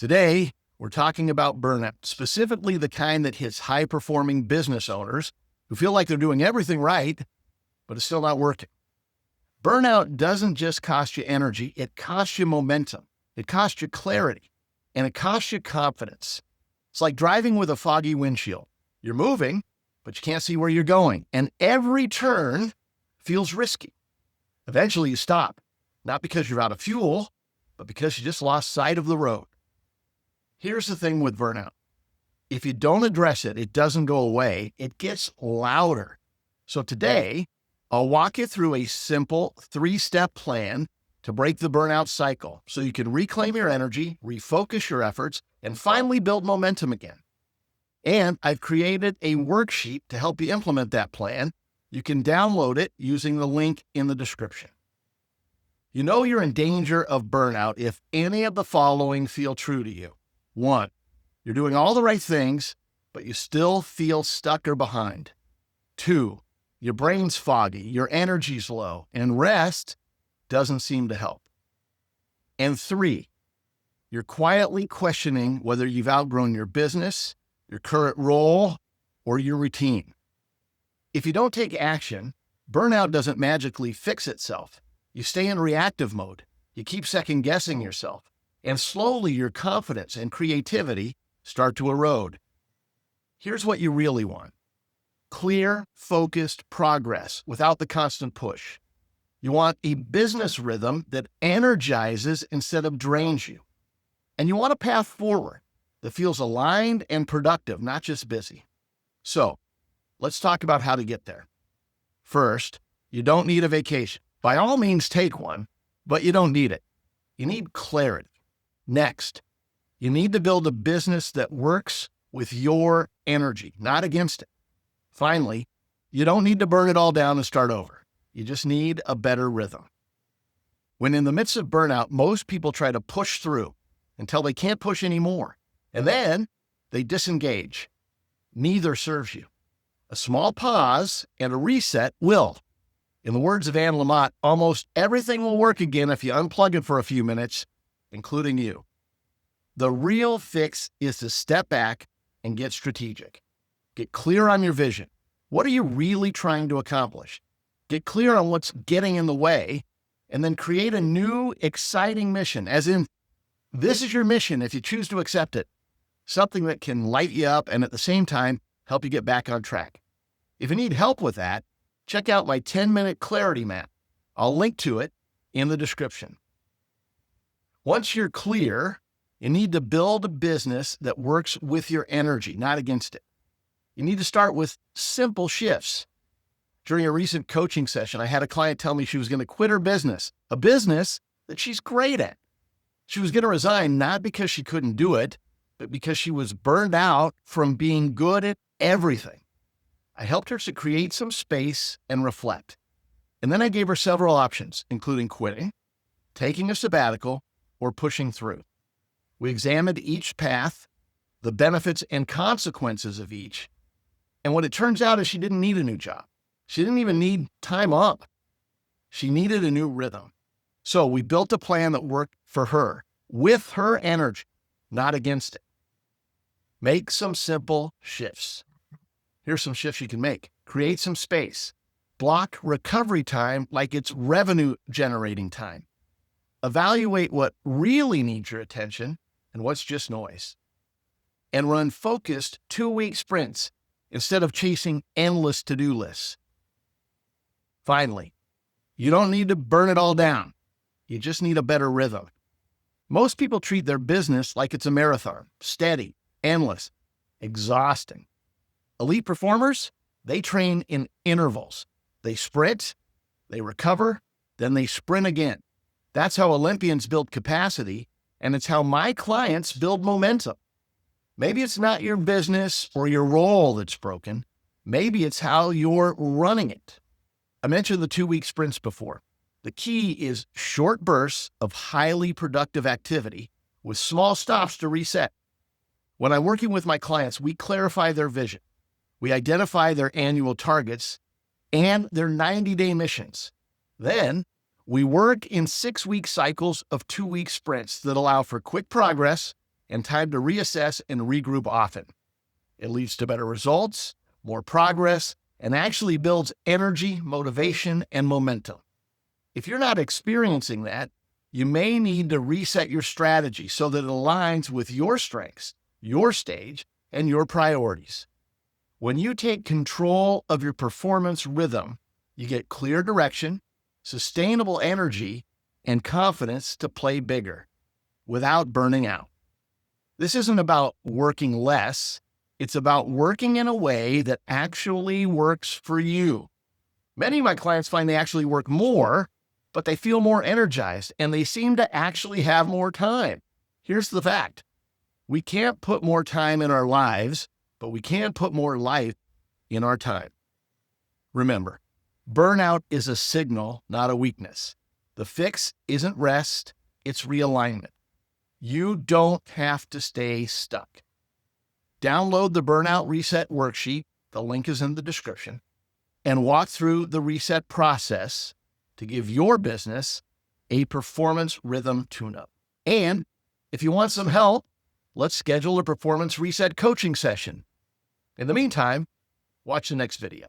Today, we're talking about burnout, specifically the kind that hits high-performing business owners who feel like they're doing everything right, but it's still not working. Burnout doesn't just cost you energy, it costs you momentum, it costs you clarity, and it costs you confidence. It's like driving with a foggy windshield. You're moving, but you can't see where you're going, and every turn feels risky. Eventually you stop, not because you're out of fuel, but because you just lost sight of the road. Here's the thing with burnout. If you don't address it, it doesn't go away. It gets louder. So today, I'll walk you through a simple 3-step plan to break the burnout cycle so you can reclaim your energy, refocus your efforts, and finally build momentum again. And I've created a worksheet to help you implement that plan. You can download it using the link in the description. You know you're in danger of burnout if any of the following feel true to you. 1, you're doing all the right things, but you still feel stuck or behind. 2, your brain's foggy, your energy's low, and rest doesn't seem to help. And 3, you're quietly questioning whether you've outgrown your business, your current role, or your routine. If you don't take action, burnout doesn't magically fix itself. You stay in reactive mode. You keep second-guessing yourself. And slowly your confidence and creativity start to erode. Here's what you really want. Clear, focused progress without the constant push. You want a business rhythm that energizes instead of drains you. And you want a path forward that feels aligned and productive, not just busy. So, let's talk about how to get there. First, you don't need a vacation. By all means, take one, but you don't need it. You need clarity. Next, you need to build a business that works with your energy, not against it. Finally, you don't need to burn it all down and start over. You just need a better rhythm. When in the midst of burnout, most people try to push through until they can't push anymore. And then they disengage. Neither serves you. A small pause and a reset will. In the words of Anne Lamott, almost everything will work again if you unplug it for a few minutes, including you. The real fix is to step back and get strategic. Get clear on your vision. What are you really trying to accomplish? Get clear on what's getting in the way, and then create a new, exciting mission, as in, this is your mission if you choose to accept it. Something that can light you up and at the same time help you get back on track. If you need help with that, check out my 10-minute clarity map. I'll link to it in the description. Once you're clear, you need to build a business that works with your energy, not against it. You need to start with simple shifts. During a recent coaching session, I had a client tell me she was going to quit her business, a business that she's great at. She was going to resign not because she couldn't do it, but because she was burned out from being good at everything. I helped her to create some space and reflect. And then I gave her several options, including quitting, taking a sabbatical, or pushing through. We examined each path, the benefits and consequences of each. And what it turns out is she didn't need a new job. She didn't even need time up. She needed a new rhythm. So we built a plan that worked for her, with her energy, not against it. Make some simple shifts. Here's some shifts you can make. Create some space. Block recovery time like it's revenue generating time. Evaluate what really needs your attention and what's just noise. And run focused 2-week sprints instead of chasing endless to-do lists. Finally, you don't need to burn it all down. You just need a better rhythm. Most people treat their business like it's a marathon, steady, endless, exhausting. Elite performers, they train in intervals. They sprint, they recover, then they sprint again. That's how Olympians build capacity, and it's how my clients build momentum. Maybe it's not your business or your role that's broken. Maybe it's how you're running it. I mentioned the 2-week sprints before. The key is short bursts of highly productive activity with small stops to reset. When I'm working with my clients, we clarify their vision. We identify their annual targets and their 90-day missions. Then we work in 6-week cycles of 2-week sprints that allow for quick progress and time to reassess and regroup often. It leads to better results, more progress, and actually builds energy, motivation, and momentum. If you're not experiencing that, you may need to reset your strategy so that it aligns with your strengths, your stage, and your priorities. When you take control of your performance rhythm, you get clear direction, sustainable energy, and confidence to play bigger without burning out. This isn't about working less. It's about working in a way that actually works for you. Many of my clients find they actually work more, but they feel more energized and they seem to actually have more time. Here's the fact. We can't put more time in our lives, but we can put more life in our time. Remember, burnout is a signal, not a weakness. The fix isn't rest, it's realignment. You don't have to stay stuck. Download the Burnout Reset worksheet, the link is in the description, and walk through the reset process to give your business a performance rhythm tune-up. And if you want some help, let's schedule a performance reset coaching session. In the meantime, watch the next video.